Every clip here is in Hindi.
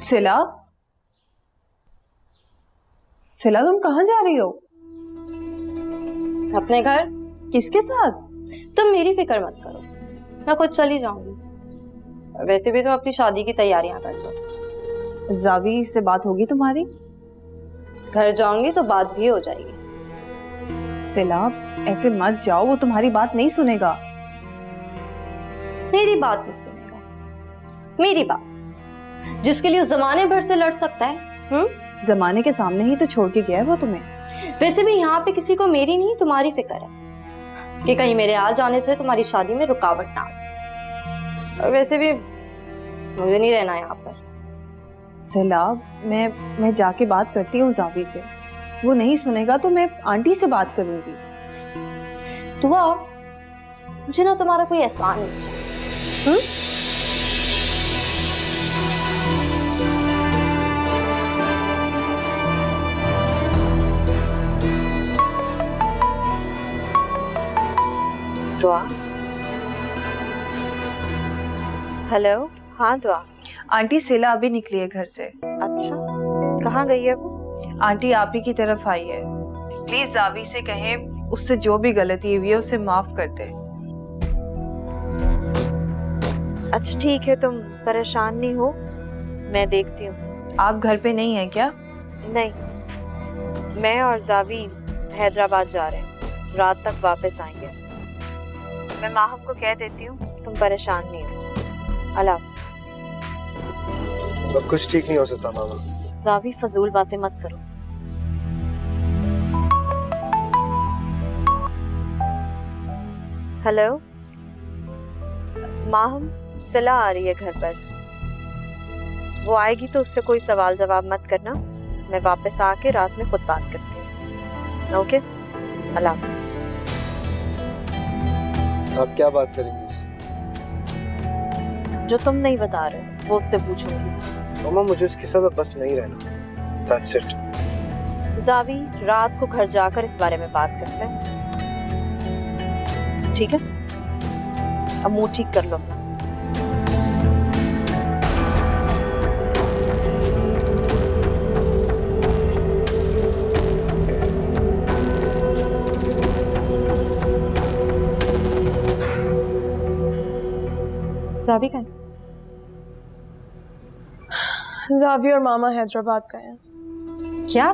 सिला, सिला तुम कहाँ जा रही हो? अपने घर। किसके साथ? तुम मेरी फिक्र मत करो, मैं खुद चली जाऊंगी। वैसे भी तुम अपनी शादी की तैयारियां कर लो। जावी से बात होगी तुम्हारी? घर जाऊंगी तो बात भी हो जाएगी। सिला ऐसे मत जाओ, वो तुम्हारी बात नहीं सुनेगा। मेरी बात नहीं सुनेगा? मेरी बात जिसके लिए जमाने भर से लड़ सकता है। जमाने के सामने ही तो छोड़ के गया है वो तुम्हें। वैसे भी यहाँ पे किसी को मेरी नहीं तुम्हारी फिक्र है कि कहीं मेरे आ जाने से तुम्हारी शादी में रुकावट ना आ जाए। और वैसे भी मुझे नहीं रहना यहाँ पर। सिला मैं जाके बात करती हूँ जावी से, वो नहीं सुनेगा तो मैं आंटी से बात करूंगी। दुआ, मुझे ना तुम्हारा कोई एहसान नहीं चाहिए। दुआ। हेलो। हाँ दुआ। आंटी सिला अभी निकली है घर से। अच्छा, कहाँ गई है वो? आंटी आप ही की तरफ आई है। प्लीज जावी से कहें उससे जो भी गलती हुई है उसे माफ कर दे। अच्छा ठीक है, तुम परेशान नहीं हो, मैं देखती हूँ। आप घर पे नहीं है क्या? नहीं, मैं और जावी हैदराबाद जा रहे हैं, रात तक वापस आएंगे। मैं माहम को कह देती हूँ, तुम परेशान नहीं हो। अल्लाह हाफ़िज़। अब कुछ ठीक नहीं हो सकता मामा। जावी फजूल बातें मत करो। हेलो माहम, सिला आ रही है घर पर, वो आएगी तो उससे कोई सवाल जवाब मत करना। मैं वापस आके रात में खुद बात करती हूँ। ओके, अल्लाह हाफ़िज़। आप क्या बात करेंगे उससे? जो तुम नहीं बता रहे हो वो उससे पूछूंगी। मामा मुझे उसके साथ अब बस नहीं रहना। That's it. जावी, रात को घर जाकर इस बारे में बात करते हैं, ठीक है? अब मुंह ठीक कर लो। जावी का जावी और मामा हैदराबाद गए हैं। क्या?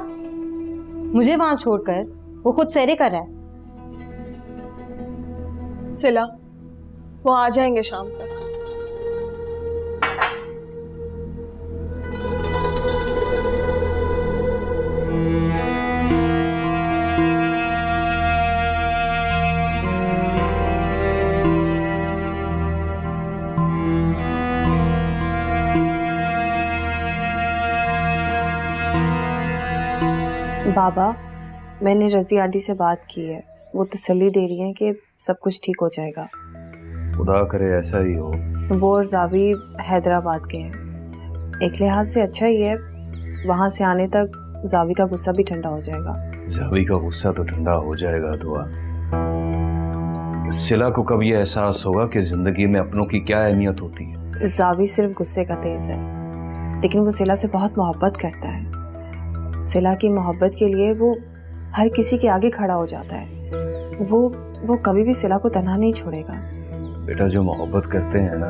मुझे वहां छोड़कर वो खुद सैरे कर रहा है? सिला, वो आ जाएंगे शाम तक। बाबा, मैंने रजी आंटी से बात की है, वो तसल्ली दे रही हैं कि सब कुछ ठीक हो जाएगा। खुदा करे ऐसा ही हो। वो और जावी हैदराबाद के हैं, एक लिहाज से अच्छा ही है, वहाँ से आने तक जावी का गुस्सा भी ठंडा हो जाएगा। जावी का गुस्सा तो ठंडा हो जाएगा दुआ। सिला को कब ये एहसास होगा कि जिंदगी में अपनों की क्या अहमियत होती है। जावी सिर्फ गुस्से का तेज है, लेकिन वो सिला से बहुत मोहब्बत करता है। सिला की मोहब्बत के लिए वो हर किसी के आगे खड़ा हो जाता है। वो कभी भी सिला को तन्हा नहीं छोड़ेगा। बेटा, जो मोहब्बत करते हैं ना,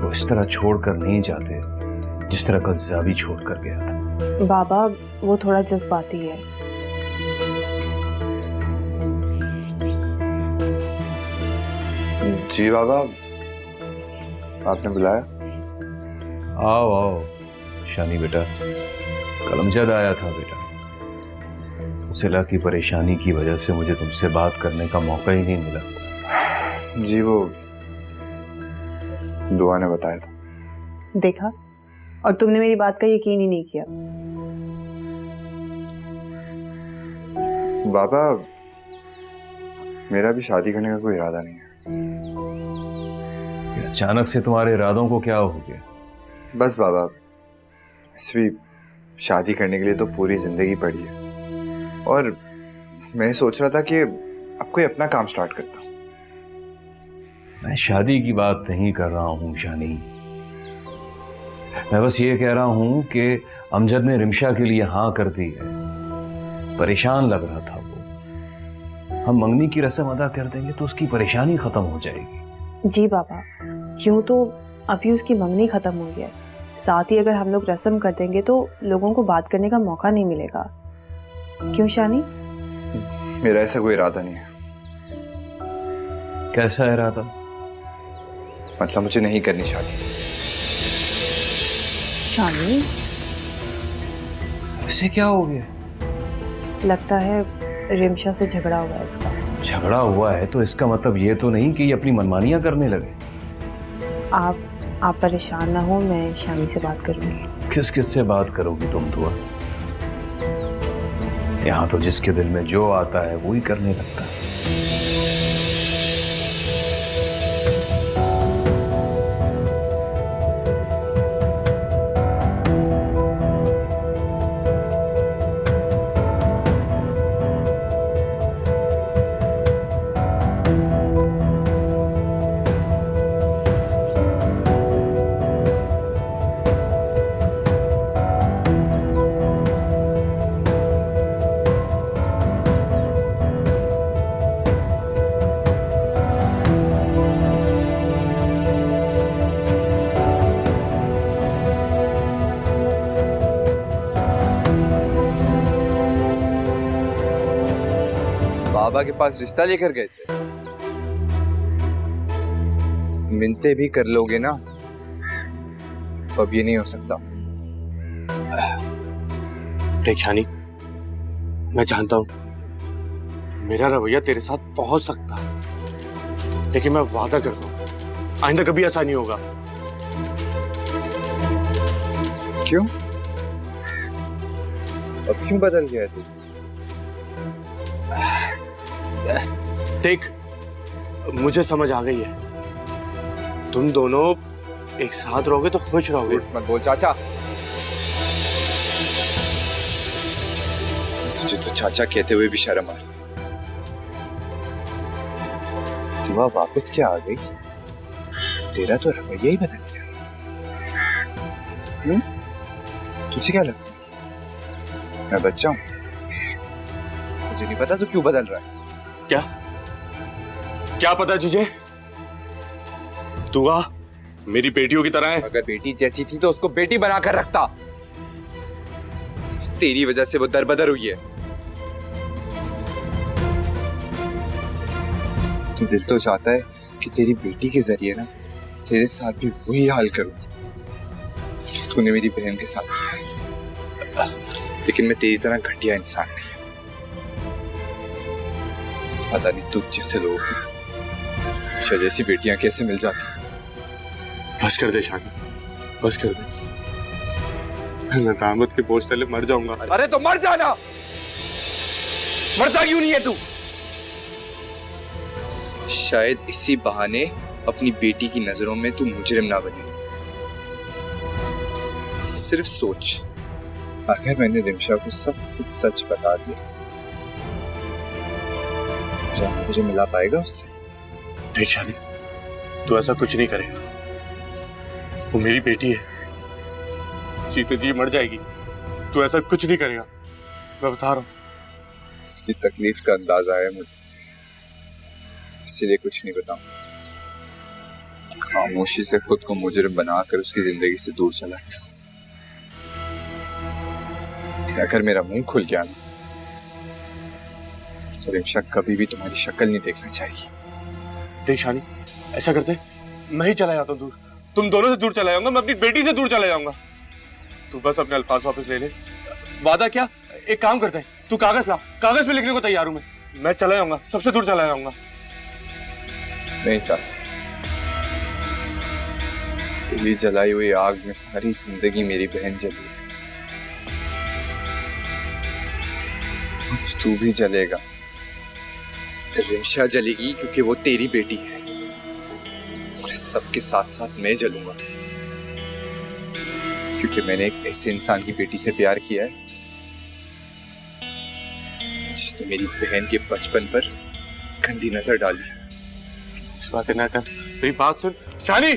वो इस तरह छोड़ कर नहीं जाते जिस तरह कल जावी छोड़ कर गया था। बाबा, वो थोड़ा जज्बाती है। जी बाबा, आपने बुलाया? आओ आओ शानी बेटा, कलमजद आया था बेटा। सिला की परेशानी की वजह से मुझे तुमसे बात करने का मौका ही नहीं मिला। जी वो दुआ ने बताया था। देखा, और तुमने मेरी बात का यकीन ही नहीं किया। बाबा, मेरा भी शादी करने का कोई इरादा नहीं है। अचानक से तुम्हारे इरादों को क्या हो गया? बस बाबा, ऐसे भी शादी करने के लिए तो पूरी जिंदगी पड़ी है, और मैं सोच रहा था कि अब कोई अपना काम स्टार्ट करता हूँ। मैं शादी की बात नहीं कर रहा हूँ शानी, मैं बस ये कह रहा हूं कि अमजद ने रिमशा के लिए हाँ कर दी है। परेशान लग रहा था वो। हम मंगनी की रस्म अदा कर देंगे तो उसकी परेशानी खत्म हो जाएगी। जी बाबा, यूं तो अभी उसकी मंगनी खत्म हो गया है, साथ ही अगर हम लोग रस्म कर देंगे तो लोगों को बात करने का मौका नहीं मिलेगा। क्यों शानी? मेरा ऐसा कोई इरादा नहीं है। कैसा इरादा? मतलब मुझे नहीं करनी शादी। शानी, इसे क्या हो गया? लगता है रिमशा से झगड़ा हुआ है इसका। झगड़ा हुआ है तो इसका मतलब ये तो नहीं कि ये अपनी मनमानियां करने लगे। आप परेशान ना हो, मैं शानी से बात करूंगी। किस किस से बात करोगी तुम दुआ? यहाँ तो जिसके दिल में जो आता है वो ही करने लगता है। बाबा के पास रिश्ता लेकर गए थे। मिन्नतें भी कर लोगे ना तो अब ये नहीं हो सकता। देख शानी, मैं जानता हूं मेरा रवैया तेरे साथ पहुंच सकता है, लेकिन मैं वादा करता हूं आइंदा कभी ऐसा नहीं होगा। क्यों? अब क्यों बदल गया है तू? देख, मुझे समझ आ गई है, तुम दोनों एक साथ रहोगे तो खुश रहोगे। मत बोल चाचा। तुझे तो चाचा कहते हुए भी शर्म आ रही। दुआ वापस क्या आ गई? तेरा तो रवैया ही बदल गया। तुझे क्या लगता है मैं बच्चा हूं? मुझे नहीं पता तू क्यों बदल रहा है। क्या पता तुझे? दुआ मेरी बेटियों की तरह है। अगर बेटी जैसी थी तो उसको बेटी बनाकर रखता। तेरी वजह से वो दरबदर हुई है। तू दिल तो चाहता है कि तेरी बेटी के जरिए ना तेरे साथ भी वही हाल करूं जो तूने मेरी बहन के साथ किया है। लेकिन मैं तेरी तरह घटिया इंसान नहीं। पता नहीं तुझ जैसे लोग शायद जैसी बेटियां कैसे मिल जाती। बस कर दे शानी, बस कर दे। मैं दामद के बोझ तले मर जाऊंगा। अरे तो मर जाना। मरता क्यों नहीं है तू? शायद इसी बहाने अपनी बेटी की नजरों में तू मुजरिम ना बने। सिर्फ सोच, अगर मैंने रिमशा को सब कुछ सच बता दिया, क्या नजरें मिला पाएगा उससे? देख शानी, तू ऐसा कुछ नहीं करेगा। वो मेरी बेटी है, जी तो जी मर जाएगी। तू ऐसा कुछ नहीं करेगा, मैं बता रहा हूँ। इसकी तकलीफ का अंदाजा है मुझे, इसीलिए कुछ नहीं बताऊंगा। खामोशी से खुद को मुजरिम बनाकर उसकी जिंदगी से दूर चला गया। अगर मेरा मुंह खुल गया ना तो रिमशा कभी भी तुम्हारी शक्ल नहीं देखना चाहिए। देख शानी, ऐसा करते मैं ही चला जाता हूँ दूर। तुम दोनों से दूर चला जाऊंगा, मैं अपनी बेटी से दूर चला जाऊंगा। तू बस अपने अल्फाज वापस ले ले। वादा क्या? एक काम करते हैं, तू कागज ला, कागज पे लिखने को तैयार हूं मैं चला जाऊंगा, सबसे दूर चला जाऊंगा। नहीं चाचा, तेरी जलाई हुई आग में सारी जिंदगी मेरी बहन जली है। तू भी जलेगा, फिर रिमशा जलेगी क्योंकि वो तेरी बेटी है। और सबके साथ साथ मैं जलूंगा क्योंकि मैंने एक ऐसे इंसान की बेटी से प्यार किया है जिसने मेरी बहन के बचपन पर गंदी नजर डाली। इस बातें ना कर, मेरी बात सुन शानी।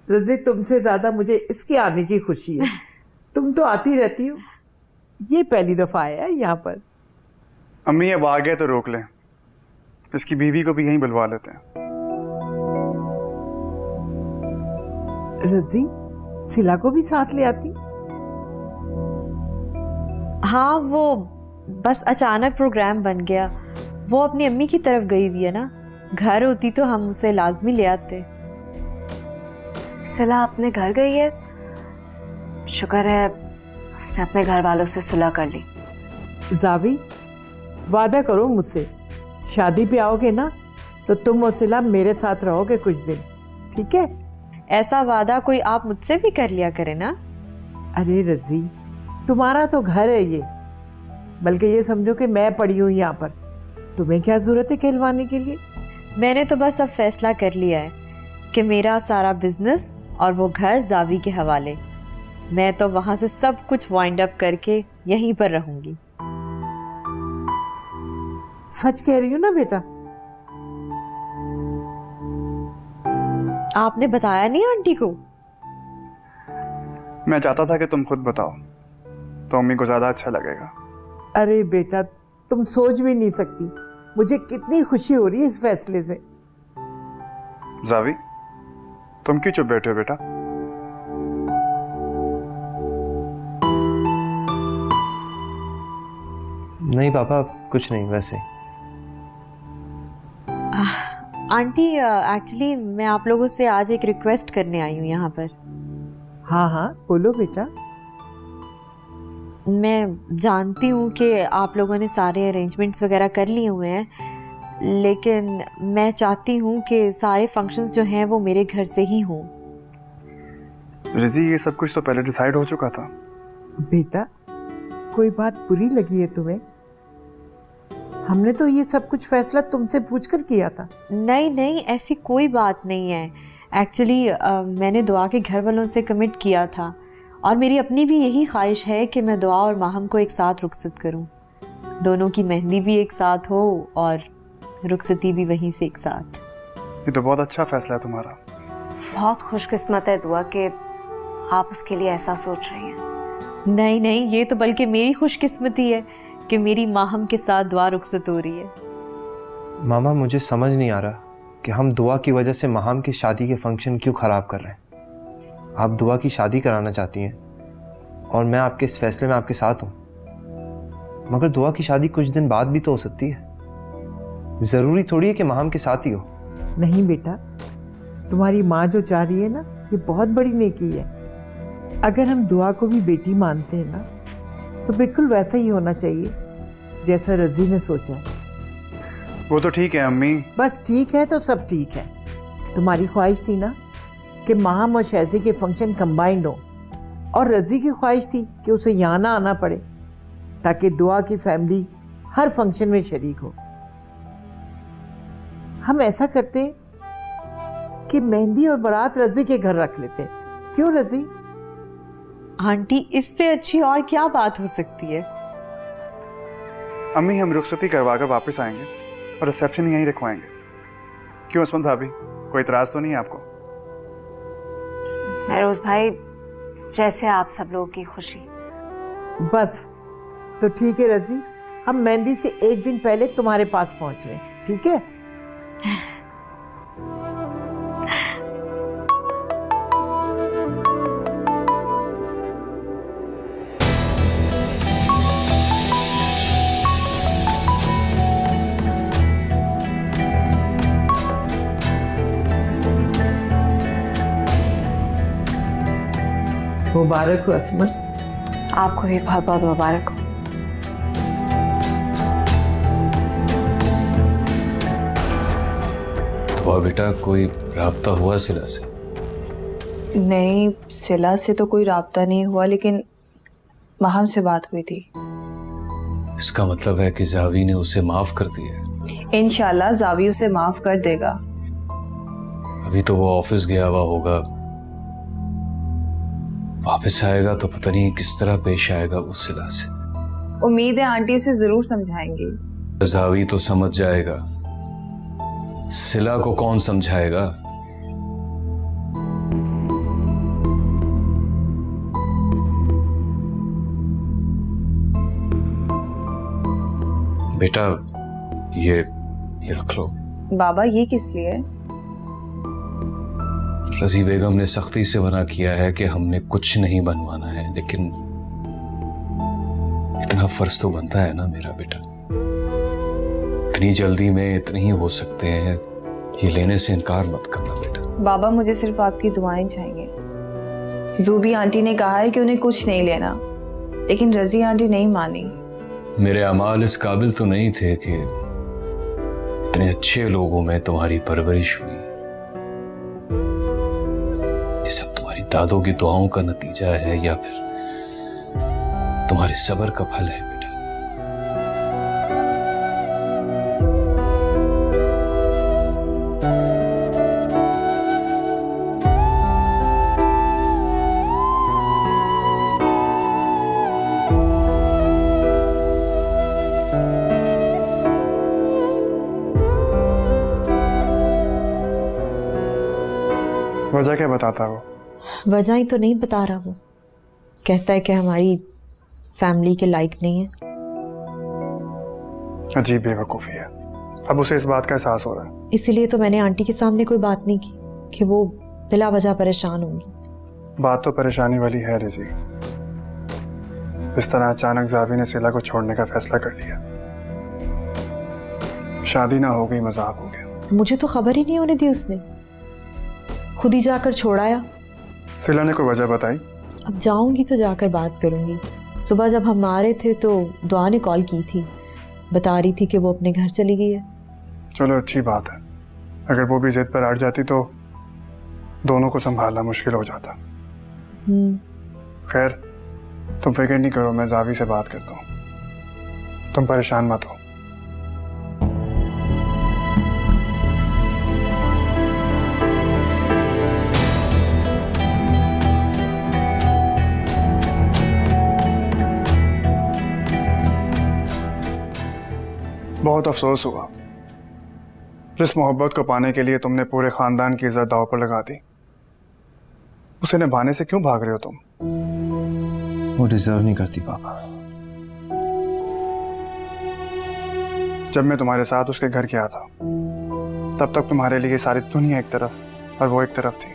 रज़ी, तुमसे ज्यादा मुझे इसके आने की खुशी है। तुम तो आती रहती हो, ये पहली दफा आया है यहाँ पर। अम्मी अब आ गए तो रोक लें, इसकी बीवी को भी यहीं बुलवा लेते हैं। रज़ी, सिला को भी साथ ले आती। हाँ, वो बस अचानक प्रोग्राम बन गया। वो अपनी अम्मी की तरफ गई हुई है ना, घर होती तो हम उसे लाजमी ले आते। सिला अपने घर गई है, शुक्र है उसने अपने घर वालों से सुलह कर ली। जावी, वादा करो मुझसे, शादी पे आओगे ना तो तुम और सिला मेरे साथ रहोगे कुछ दिन, ठीक है? ऐसा वादा कोई आप मुझसे भी कर लिया करे ना। अरे रज़ी, तुम्हारा तो घर है ये, बल्कि ये समझो कि मैं पड़ी हूँ यहाँ पर। तुम्हें क्या जरूरत है कहलवाने के लिए? मैंने तो बस अब फैसला कर लिया है कि मेरा सारा बिजनेस और वो घर जावी के हवाले। मैं तो वहाँ से सब कुछ वाइंड अप करके यहीं पर रहूंगी। सच कह रही हूँ ना बेटा? आपने बताया नहीं आंटी को? मैं चाहता था कि तुम खुद बताओ तो अम्मी को ज्यादा अच्छा लगेगा। अरे बेटा, तुम सोच भी नहीं सकती मुझे कितनी खुशी हो रही है इस फैसले से। जावी, तुम क्यों चुप बैठे हो बेटा? नहीं पापा, कुछ नहीं, वैसे। आंटी, एक्चुअली मैं आप लोगों से आज एक रिक्वेस्ट करने आई हूँ यहाँ पर। हाँ हाँ, बोलो बेटा। मैं जानती हूँ कि आप लोगों ने सारे अरेंजमेंट्स वगैरह कर लिए हुए हैं, लेकिन मैं चाहती हूँ कि सारे फंक्शंस जो हैं वो मेरे घर से ही हों। रिजी, ये सब कुछ तो पहले डिसाइड हो चुका था। बेटा, कोई बात बुरी लगी है तुम्हें? हमने तो ये सब कुछ फैसला तुमसे पूछकर किया था। नहीं नहीं, ऐसी कोई बात नहीं है। एक्चुअली मैंने दुआ के घर वालों से कमिट किया था, और मेरी अपनी भी यही ख्वाहिश है कि मैं दुआ और माहम को एक साथ रुखसत करूं। दोनों की मेहंदी भी एक साथ हो और रुखसती भी वहीं से एक साथ। ये तो बहुत अच्छा फैसला है तुम्हारा। बहुत खुशकिस्मत है दुआ कि आप उसके लिए ऐसा सोच रही हैं। नहीं नहीं, ये तो बल्कि मेरी खुशकिस्मती है कि मेरी माहम के साथ दुआ रुखसत हो रही है। मामा, मुझे समझ नहीं आ रहा कि हम दुआ की वजह से माहम की शादी के फंक्शन क्यों ख़राब कर रहे हैं। आप दुआ की शादी कराना चाहती हैं और मैं आपके इस फैसले में आपके साथ हूँ, मगर दुआ की शादी कुछ दिन बाद भी तो हो सकती है। ज़रूरी थोड़ी है कि माहम के साथ ही हो। नहीं बेटा, तुम्हारी माँ जो चाह रही है ना, ये बहुत बड़ी नेकी है। अगर हम दुआ को भी बेटी मानते हैं ना, तो बिल्कुल वैसा ही होना चाहिए जैसा रज़ी ने सोचा। वो तो ठीक है अम्मी। बस ठीक है तो सब ठीक है। तुम्हारी ख्वाहिश थी ना कि माहम और शहज़ी के फंक्शन कंबाइंड हो, और रज़ी की ख्वाहिश थी कि उसे यहाँ ना आना पड़े ताकि दुआ की फैमिली हर फंक्शन में शरीक हो। हम ऐसा करते कि मेहंदी और बारात रज़ी के घर रख लेते। क्यों रज़ी? आंटी, इससे अच्छी और क्या बात हो सकती है? अम्मी, हम रुखसती करवा कर वापस आएंगे और रिसेप्शन यहीं रखवाएंगे। क्यों असमत भाभी, कोई इतराज तो नहीं है आपको? महरोज भाई, जैसे आप सब लोगों की खुशी। बस तो ठीक है रज़ी, हम मेहंदी से एक दिन पहले तुम्हारे पास पहुंच रहे हैं, ठीक है? मुबारक हो असमत। आपको भी बहुत बहुत मुबारक हो। तो बेटा, कोई राब्ता हुआ सिला से? नहीं, सिला से तो कोई राब्ता नहीं हुआ, लेकिन माहम से बात हुई थी। इसका मतलब है कि जावी ने उसे माफ कर दिया है। इंशाल्लाह जावी उसे माफ कर देगा। अभी तो वो ऑफिस गया हुआ होगा, वापस आएगा तो पता नहीं किस तरह पेश आएगा वो सिला से। उम्मीद है आंटी उसे जरूर समझाएंगी। जावी तो समझ जाएगा, सिला को कौन समझाएगा? बेटा ये रख लो। बाबा ये किस लिए? रजी बेगम ने सख्ती से मना किया है कि हमने कुछ नहीं बनवाना है, लेकिन इतना फर्ज तो बनता है ना मेरा बेटा। इतनी जल्दी में इतने ही हो सकते हैं, ये लेने से इनकार मत करना बेटा। बाबा मुझे सिर्फ आपकी दुआएं चाहिए। जूबी आंटी ने कहा है कि उन्हें कुछ नहीं लेना, लेकिन रजी आंटी नहीं मानी। मेरे अमाल इस काबिल तो नहीं थे कि इतने अच्छे लोगों में तुम्हारी परवरिश हुई। ये सब तुम्हारी दादों की दुआओं का नतीजा है या फिर तुम्हारे सब्र का फल है बेटा। वजह क्या बताता वो? वजह ही तो नहीं बता रहा वो। कहता है कि हमारी फैमिली के लायक नहीं है। अजीब बेवकूफ़ी है। अब उसे इस बात का एहसास हो रहा है। इसीलिए तो मैंने आंटी के सामने कोई बात नहीं की कि वो बिला वजह परेशान होंगी। बात तो परेशानी वाली है रिजी। इस तरह अचानक जावी ने सिला को छोड़ने का फैसला कर लिया। शादी ना हो गई, मजाक हो गया। मुझे तो खबर ही नहीं होने दी उसने, खुद ही जाकर छोड़ाया। सिला ने कोई वजह बताई? अब जाऊंगी तो जाकर बात करूंगी। सुबह जब हम आ रहे थे तो दुआ ने कॉल की थी, बता रही थी कि वो अपने घर चली गई है। चलो अच्छी बात है। अगर वो भी जिद पर अड़ जाती तो दोनों को संभालना मुश्किल हो जाता। खैर तुम फिक्र नहीं करो, मैं जावी से बात करता हूँ। तुम परेशान मत हो। बहुत अफसोस हुआ, जिस मोहब्बत को पाने के लिए तुमने पूरे खानदान की इज्जत दांव पर लगा दी, उसे निभाने से क्यों भाग रहे हो तुम? वो डिजर्व नहीं करती पापा। जब मैं तुम्हारे साथ उसके घर गया था तब तक तुम्हारे लिए सारी दुनिया एक तरफ और वो एक तरफ थी।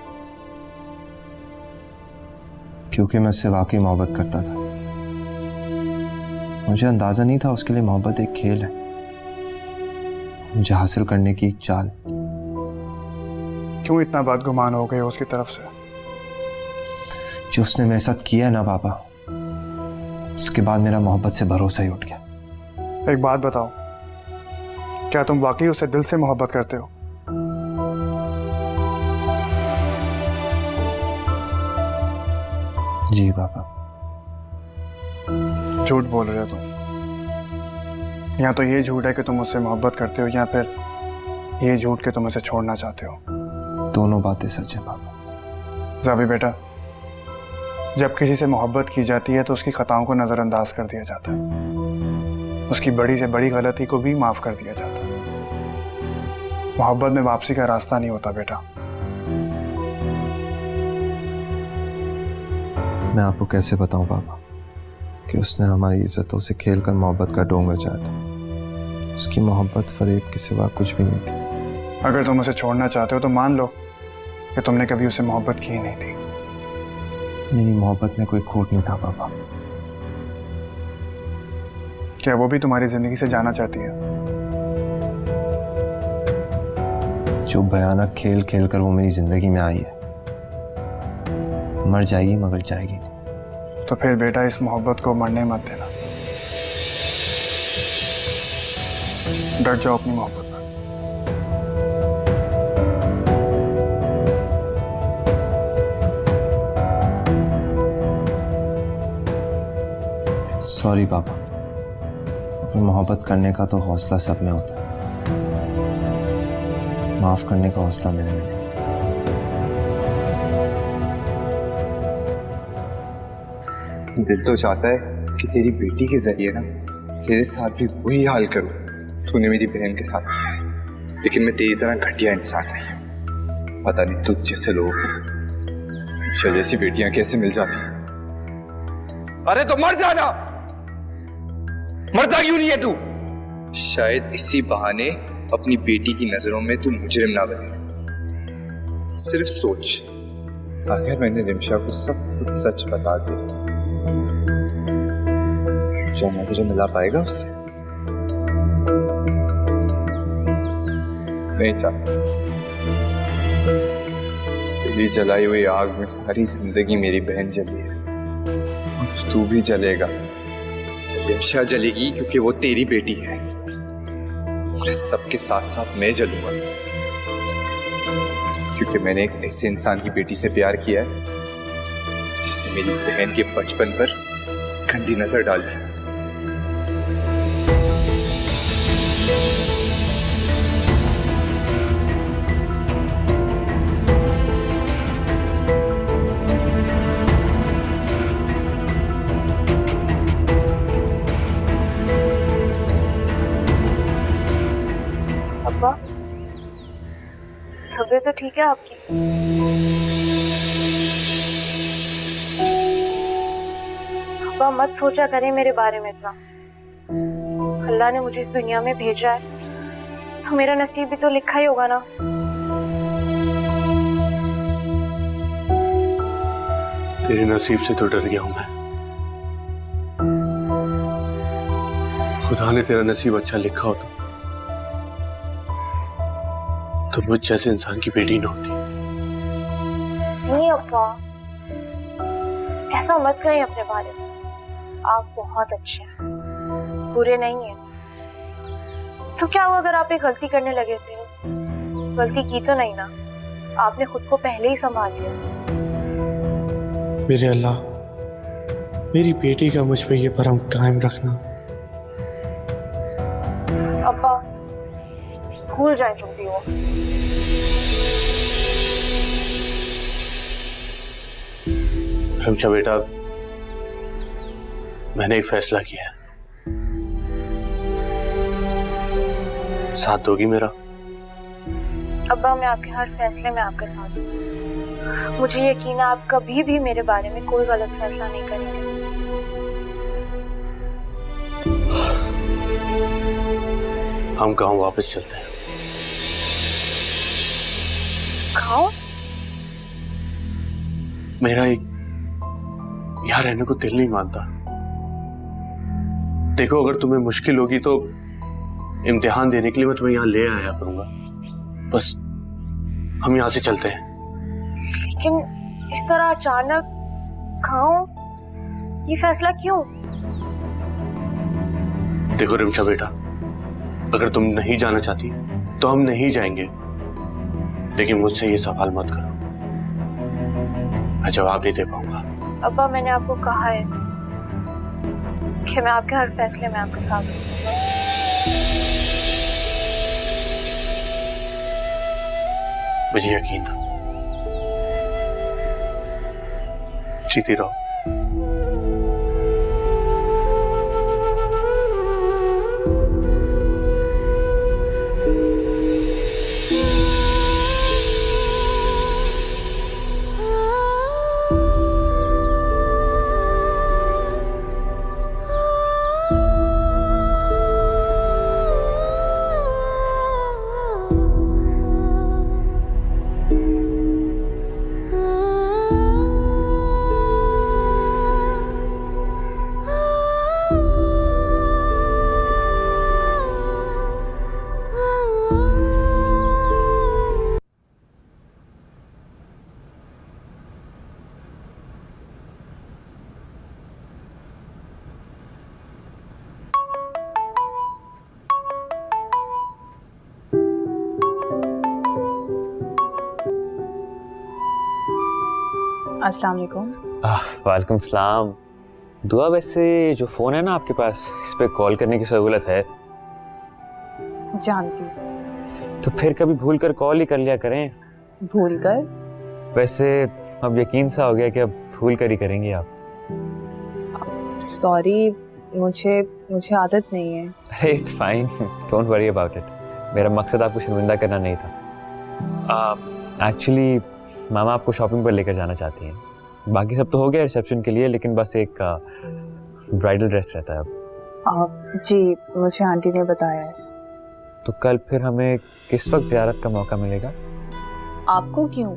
क्योंकि मैं उससे वाकई मोहब्बत करता था। मुझे अंदाजा नहीं था उसके लिए मोहब्बत एक खेल है, मुझे हासिल करने की एक चाल। क्यों इतना बदगुमान हो गए उसकी तरफ से? जो उसने मेरे साथ किया ना पापा, उसके बाद मेरा मोहब्बत से भरोसा ही उठ गया। एक बात बताओ, क्या तुम वाकई उससे दिल से मोहब्बत करते हो? जी पापा। झूठ बोल रहे हो तुम। या तो ये झूठ है कि तुम उससे मोहब्बत करते हो, या फिर ये झूठ कि तुम उसे छोड़ना चाहते हो। दोनों बातें सच है पापा। जावी बेटा, जब किसी से मोहब्बत की जाती है तो उसकी खताओं को नजरअंदाज कर दिया जाता है, उसकी बड़ी से बड़ी गलती को भी माफ कर दिया जाता है। मोहब्बत में वापसी का रास्ता नहीं होता बेटा। मैं आपको कैसे बताऊं पापा कि उसने हमारी इज्जतों से खेलकर मोहब्बत का ढोंग रचाया था। उसकी मोहब्बत फरेब के सिवा कुछ भी नहीं थी। अगर तुम उसे छोड़ना चाहते हो तो मान लो कि तुमने कभी उसे मोहब्बत की ही नहीं थी। मेरी मोहब्बत में कोई खोट नहीं था पापा। क्या वो भी तुम्हारी जिंदगी से जाना चाहती है? जो भयानक खेल खेलकर वो मेरी जिंदगी में आई है, मर जाएगी मगर जाएगी नहीं। तो फिर बेटा इस मोहब्बत को मरने मत देना। डट जाओ अपनी मोहब्बत पर। सॉरी पापा, अपनी मोहब्बत करने का तो हौसला सब में होता है, माफ करने का हौसला मेरे में नहीं। दिल तो चाहता है कि तेरी बेटी के जरिए ना तेरे साथ भी वही हाल करूं तूने मेरी बहन के साथ किया है, लेकिन मैं तेरी तरह घटिया इंसान नहीं। पता नहीं तुझ जैसे लोग मुझे जैसी बेटियां कैसे मिल जाती। अरे तो मर जाना, मरता क्यों नहीं है तू? शायद इसी बहाने अपनी बेटी की नजरों में तू मुजरिम ना बने। सिर्फ सोच, अगर मैंने रिमशा को सब कुछ सच बता दिया, क्या नजरें मिला पाएगा उससे? नहीं चाचा, तेरी जलाई हुई आग में सारी जिंदगी मेरी बहन जली है, और तू भी जलेगा। रिमशा जलेगी क्योंकि वो तेरी बेटी है, और इस सबके साथ साथ मैं जलूंगा क्योंकि मैंने एक ऐसे इंसान की बेटी से प्यार किया है जिसने मेरी बहन के बचपन पर गंदी नजर डाली। अब्बा, तबीयत तो ठीक है आपकी? अब्बा मत सोचा करें मेरे बारे में इतना। अल्लाह ने मुझे इस दुनिया में भेजा है तो मेरा नसीब भी तो लिखा ही होगा ना। तेरे नसीब से तो डर गया हूं मैं। खुदा ने तेरा नसीब अच्छा लिखा हो तो मुझ जैसे इंसान की बेटी न होती। नहीं अब्बा, ऐसा मत करें अपने बारे में। आप बहुत अच्छे हैं, बुरे नहीं हैं। तो क्या हुआ अगर आप एक गलती करने लगे थे? गलती की तो नहीं ना, आपने खुद को पहले ही संभाल लिया। मेरे अल्लाह, मेरी बेटी का मुझ पे ये भरम कायम रखना। अब्बा भूल जाए जो भी हो। रिमशा बेटा, मैंने एक फैसला किया है। साथ दोगी मेरा? अब्बा मैं आपके हर फैसले में आपके साथ हूँ। मुझे यकीन है आप कभी भी मेरे बारे में कोई गलत फैसला नहीं करेंगे। हम गांव वापस चलते हैं। गाँव? मेरा एक यहाँ रहने को दिल नहीं मानता। देखो, अगर तुम्हें मुश्किल होगी तो इम्तिहान देने के लिए मैं तुम्हें यहाँ ले आया करूंगा। बस हम यहाँ से चलते हैं। लेकिन इस तरह अचानक गाँव, ये फैसला क्यों? देखो रिमशा बेटा, अगर तुम नहीं जाना चाहती तो हम नहीं जाएंगे, लेकिन मुझसे ये सवाल मत करो, मैं जवाब नहीं दे पाऊंगा। अब्बा मैंने आपको कहा है कि मैं आपके हर फैसले में आपके साथ हूँ। मुझे यकीन था। जीती रहो। अस्सलाम वालेकुम। वालेकुम सलाम। दुआ, वैसे जो फ़ोन है ना आपके पास, इस पे कॉल करने की सहूलत है? जानती। तो फिर कभी भूल कर कॉल ही कर लिया करें। भूल कर? वैसे अब यकीन सा हो गया कि अब भूल कर ही करेंगे आप। सॉरी, मुझे आदत नहीं है। अरे it's fine, don't worry about it. मेरा मकसद आपको शर्मिंदा करना नहीं था। एक्चुअली मामा आपको शॉपिंग पर लेकर जाना चाहती हैं। बाकी सब तो हो गया रिसेप्शन के लिए, लेकिन बस एक ब्राइडल ड्रेस रहता है अब। जी मुझे आंटी ने बताया है। तो कल फिर हमें किस वक्त ज़ियारत का मौका मिलेगा? आपको क्यों?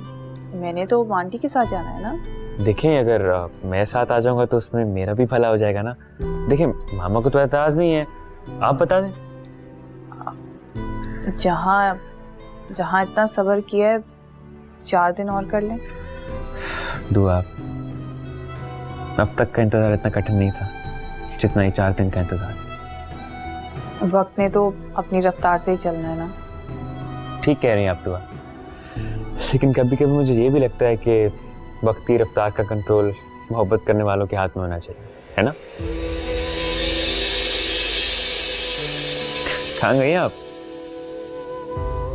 मैंने तो आंटी के साथ जाना है ना। देखिए, अगर मैं साथ आ जाऊंगा तो उसमें मेरा भी भला हो जाएगा ना। देखिए, मामा को तो एतराज़ नहीं है, आप बता दें। जहाँ जहाँ इतना सब्र किया है 4 दिन और कर लें। दुआ, अब तक का इंतज़ार इतना कठिन नहीं था जितना ही 4 दिन का इंतज़ार। वक्त ने तो अपनी रफ्तार से ही चलना है ना। ठीक कह रही हैं आप दुआ, लेकिन कभी कभी मुझे ये भी लगता है कि वक्त की रफ्तार का कंट्रोल मोहब्बत करने वालों के हाथ में होना चाहिए, है ना? कहाँ गई हैं आप?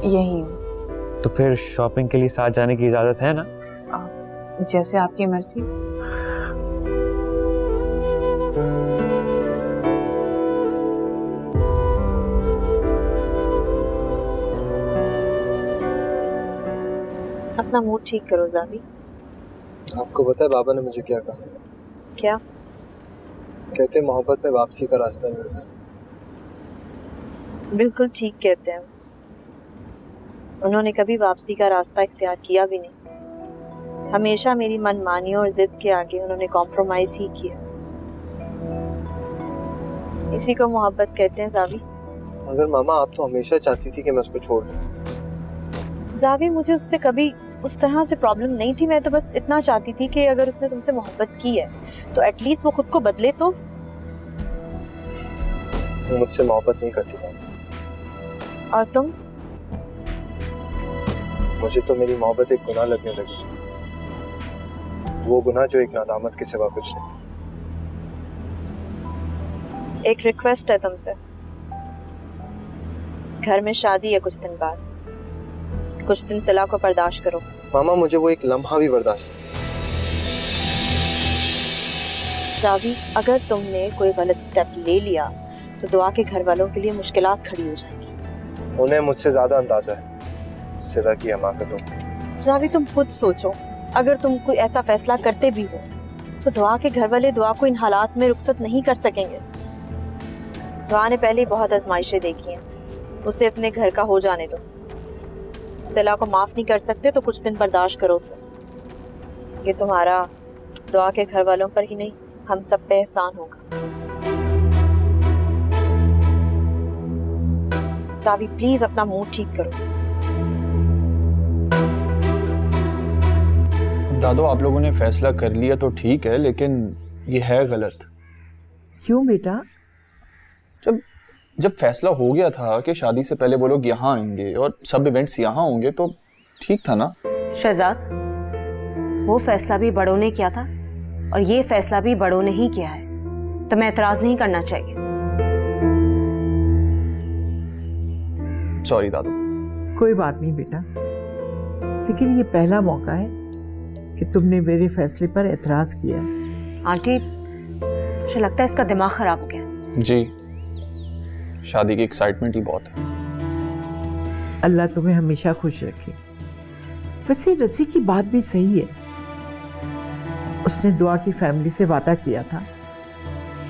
यही हूँ। तो फिर शॉपिंग के लिए साथ जाने की इजाज़त है ना? जैसे आपकी मर्जी। अपना मूड ठीक करो जावी। आपको पता है बाबा ने मुझे क्या कहा? क्या? कहते मोहब्बत में वापसी का रास्ता नहीं होता। बिल्कुल ठीक कहते हैं। उन्होंने कभी वापसी का रास्ता इख्तियार किया भी नहीं। हमेशा मेरी मनमानी और जिद के आगे उन्होंने कॉम्प्रोमाइज ही किया। इसी को मोहब्बत कहते हैं जावी। अगर मामा आप तो हमेशा चाहती थी कि मैं उसको छोड़ दूं। जावी, मुझे उससे कभी उस तरह से प्रॉब्लम नहीं थी। मैं तो बस इतना चाहती थी कि अगर उसने तुमसे मोहब्बत की है तो एटलीस्ट वो खुद को बदले तो। तुम मुझसे मोहब्बत नहीं करती मामा। और तुम? मुझे तो मेरी मोहब्बत एक गुनाह लगने लगी। वो गुनाह जो एक नादामत के सिवा कुछ नहीं। एक रिक्वेस्ट है तुमसे। घर में शादी है कुछ दिन बाद, कुछ दिन सिला को बर्दाश्त करो। मामा मुझे वो एक लम्हा भी बर्दाश्त नहीं। जावी, अगर तुमने कोई गलत स्टेप ले लिया तो दुआ के घर वालों के लिए मुश्किलात खड़ी हो जाएंगी। उन्हें मुझसे ज्यादा अंदाजा है सिला की हमाकतों। जावी, तुम खुद सोचो, अगर तुम कोई ऐसा फैसला करते भी हो तो दुआ के घर वाले दुआ को इन हालात में रुखसत नहीं कर सकेंगे। दुआ ने पहले बहुत आजमाइशें देखी हैं, उसे अपने घर का हो जाने दो। सिला को माफ नहीं कर सकते तो कुछ दिन बर्दाश्त करो उसे। ये तुम्हारा दुआ के घर वालों पर ही नहीं, हम सब पे एहसान होगा। जावी, प्लीज अपना मूड ठीक करो। दादो, आप लोगों ने फैसला कर लिया तो ठीक है, लेकिन ये है गलत। क्यों बेटा? जब फैसला हो गया था कि शादी से पहले वो लोग यहाँ आएंगे और सब इवेंट्स यहाँ होंगे तो ठीक था ना? शहजाद, वो फैसला भी बड़ों ने किया था और ये फैसला भी बड़ों ने ही किया है, तो मैं एतराज नहीं करना चाहिए। सॉरी दादू। कोई बात नहीं बेटा, लेकिन ये पहला मौका है कि तुमने मेरे फैसले पर एतराज किया। आंटी, मुझे लगता है इसका दिमाग खराब हो गया। जी, शादी की एक्साइटमेंट ही बहुत है। अल्लाह तुम्हें हमेशा खुश रखे। वैसे रज़ी की बात भी सही है। उसने दुआ की फैमिली से वादा किया था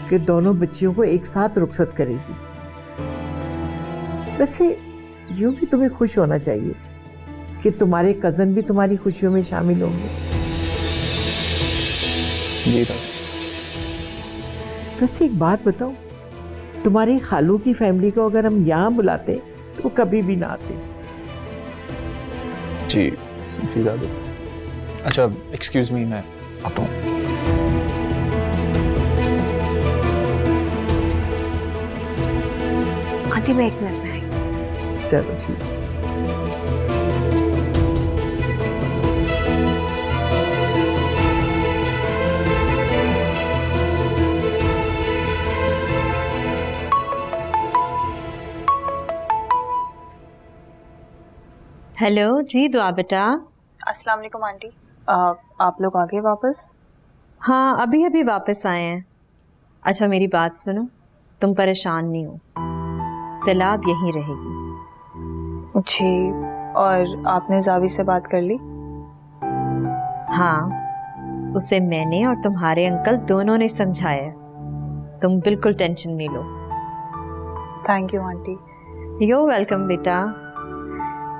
कि दोनों बच्चियों को एक साथ रुखसत करेगी। वैसे यूं भी तुम्हें खुश होना चाहिए कि तुम्हारे कज़न भी तुम्हारी खुशियों में शामिल होंगे। जी वैसे एक बात बताओ, तुम्हारी खालू की फैमिली को अगर हम यहाँ बुलाते तो वो कभी भी ना आते। जी जी दादू। अच्छा, एक्सक्यूज मी, मैं आता हूँ। आंटी, मैं 1 मिनट में आई। चलो ठीक। हेलो जी दुआ बेटा। अस्सलाम वालेकुम आंटी। आप लोग आ गए वापस? हाँ, अभी अभी वापस आए हैं। अच्छा मेरी बात सुनो, तुम परेशान नहीं हो, सिला अब यहीं रहेगी। जी, और आपने जावी से बात कर ली? हाँ, उसे मैंने और तुम्हारे अंकल दोनों ने समझाया। तुम बिल्कुल टेंशन नहीं लो। Thank you aunty. You're welcome बेटा।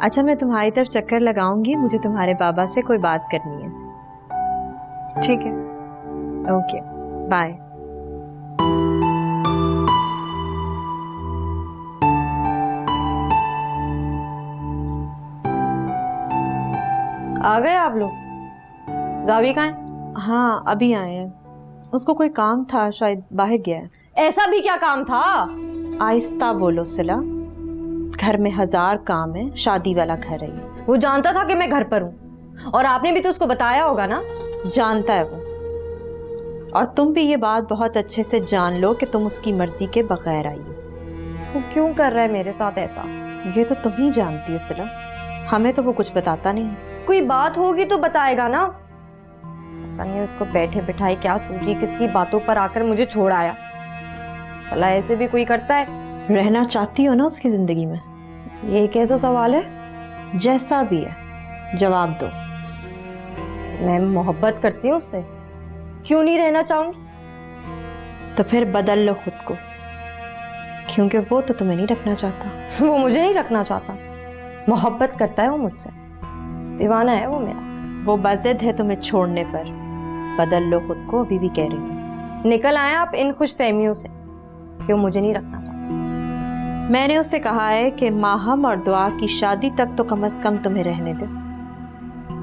अच्छा, मैं तुम्हारी तरफ चक्कर लगाऊंगी, मुझे तुम्हारे बाबा से कोई बात करनी है। ठीक है। Okay, bye. आ गए आप लोग? जावी कहाँ है? हाँ, अभी आए हैं। उसको कोई काम था, शायद बाहर गया है। ऐसा भी क्या काम था? आहिस्ता बोलो सिला, घर में 1000 काम है, शादी वाला घर है ये। वो जानता था कि मैं घर पर हूँ, और आपने भी तो उसको बताया होगा ना। जानता है वो, और तुम भी ये बात बहुत अच्छे से जान लो कि तुम उसकी मर्जी के बगैर आई हो। वो क्यों कर रहा है मेरे साथ ऐसा? ये तो तुम ही जानती हो सिला, हमें तो वो कुछ बताता नहीं। कोई बात होगी तो बताएगा ना। पता नहीं उसको बैठे बिठाए क्या सूझी, किसकी बातों पर आकर मुझे छोड़ आया। भला ऐसे भी कोई करता है? रहना चाहती हो ना उसकी जिंदगी में? ये कैसा सवाल है? जैसा भी है, जवाब दो। मैं मोहब्बत करती हूँ उससे, क्यों नहीं रहना चाहूंगी? तो फिर बदल लो खुद को, क्योंकि वो तो तुम्हें नहीं रखना चाहता। वो मुझे नहीं रखना चाहता, मोहब्बत करता है वो मुझसे, दीवाना है वो मेरा। वो बज़िद है तुम्हें छोड़ने पर। बदल लो खुद को, अभी भी कह रही हूँ। निकल आए आप इन खुश फहमियों से कि वो मुझे नहीं रखना चाहता। मैंने उससे कहा है कि माहम और दुआ की शादी तक तो कम से कम तुम्हें रहने दे।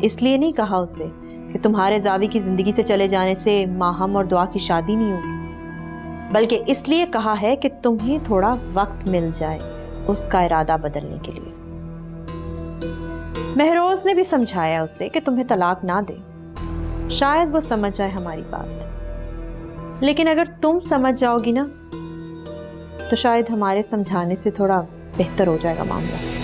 इसलिए नहीं कहा उसे कि तुम्हारे जावी की जिंदगी से चले जाने से माहम और दुआ की शादी नहीं होगी, बल्कि इसलिए कहा है कि तुम्हें थोड़ा वक्त मिल जाए उसका इरादा बदलने के लिए। महरोज ने भी समझाया उसे कि तुम्हें तलाक ना दे, शायद वो समझ जाए हमारी बात। लेकिन अगर तुम समझ जाओगी ना, तो शायद हमारे समझाने से थोड़ा बेहतर हो जाएगा मामला।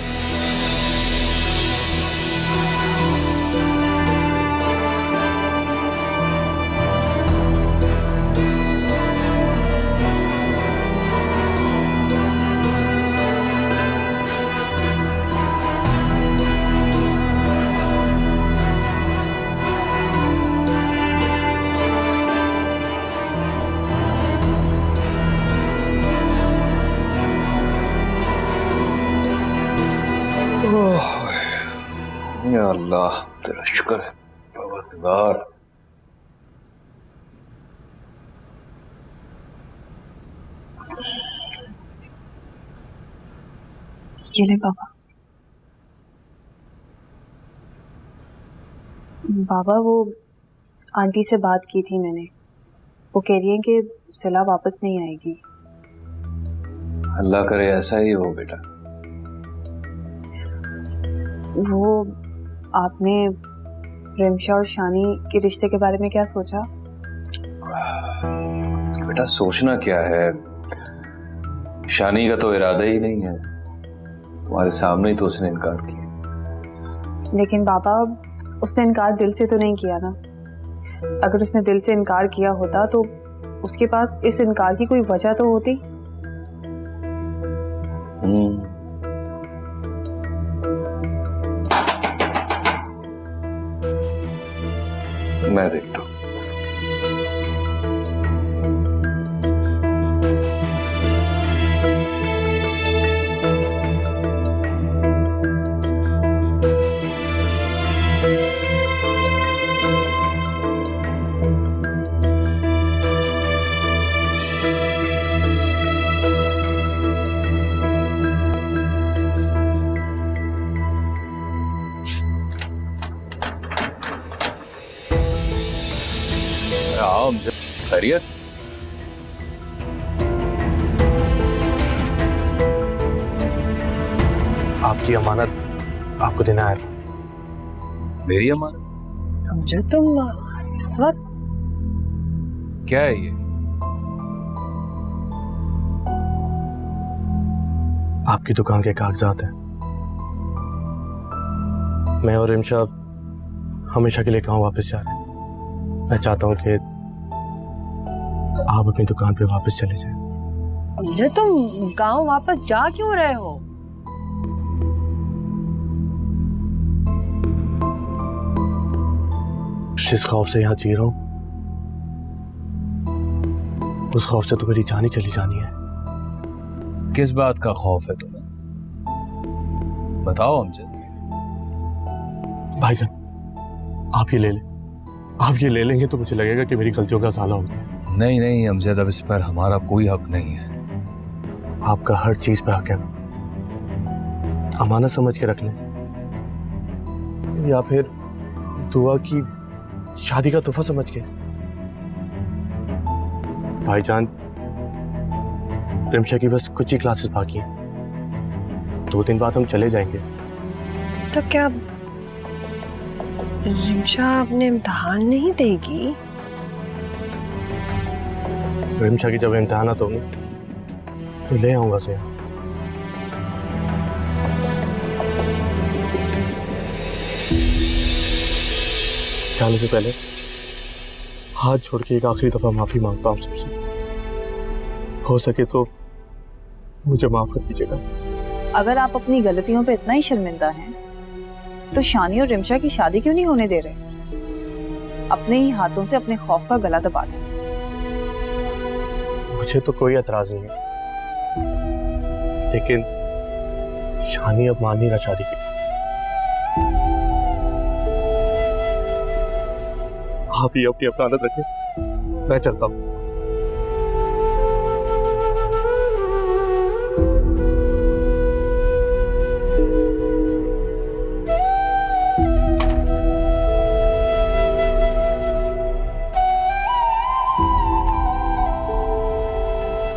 या अल्लाह, तेरा शुक्र है परवरदिगार। ये ले बाबा। बाबा, वो आंटी से बात की थी मैंने, वो कह रही है कि सिला वापस नहीं आएगी। अल्लाह करे ऐसा ही हो बेटा। वो आपने रिमशा और शानी के रिश्ते के बारे में क्या सोचा? बेटा सोचना क्या है, शानी का तो इरादा ही नहीं है, तुम्हारे सामने ही तो उसने इनकार किया। लेकिन बाबा, उसने इनकार दिल से तो नहीं किया ना। अगर उसने दिल से इनकार किया होता तो उसके पास इस इनकार की कोई वजह तो होती। मैं देखता हूँ। आओ, खैरियत? आपकी अमानत आपको देना है। मेरी अमानत? समझो तुम इस वक्त क्या है ये? आपकी दुकान के कागजात हैं। मैं और रिमशा हमेशा के लिए गांव वापस जा रहे हैं। मैं चाहता हूँ कि आप अपनी दुकान पे वापस चले जाएं। मुझे तुम गांव वापस जा क्यों रहे हो? जिस खौफ से यहाँ जी रहा हूँ, उस खौफ से तो मेरी जान ही चली जानी है। किस बात का खौफ है तुम्हें? बताओ अमजद। भाईजान आप ये ले लें, आप ये ले लेंगे तो मुझे लगेगा कि मेरी गलतियों का साला हो गया। नहीं नहीं अमजद, अब इस पर हमारा कोई हक नहीं है। आपका हर चीज पे हक है, अमानत समझ के रख लें, या फिर दुआ की शादी का तोहफा समझ के। भाईजान रिमशा की बस कुछ ही क्लासेस बाकी हैं, 2 दिन बाद हम चले जाएंगे। तो क्या रिमशा अपने इम्तिहान नहीं देगी? रिमशा की जब इम्तिहानात होंगे तो ले आऊंगा उसे। जाने से पहले हाथ छोड़ के एक आखिरी दफा माफी मांगता हूँ सबसे, हो सके तो मुझे माफ कर दीजिएगा। अगर आप अपनी गलतियों पे इतना ही शर्मिंदा हैं तो शानी और रिमशा की शादी क्यों नहीं होने दे रहे? अपने ही हाथों से अपने खौफ का गला दबा दें। मुझे तो कोई एतराज नहीं है, लेकिन शानी अब मान नहीं रहा शादी की। आप ही अपनी अपनात रखें, मैं चलता हूँ।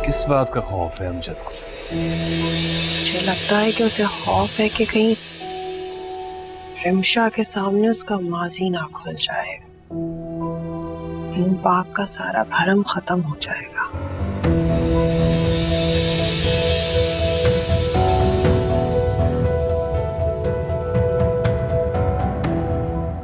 किस बात का खौफ है अमजद को? मुझे लगता है कि उसे खौफ है कि कहीं रिमशा के सामने उसका माजी ना खुल जाएगा, इन पाक का सारा भरम खत्म हो जाएगा।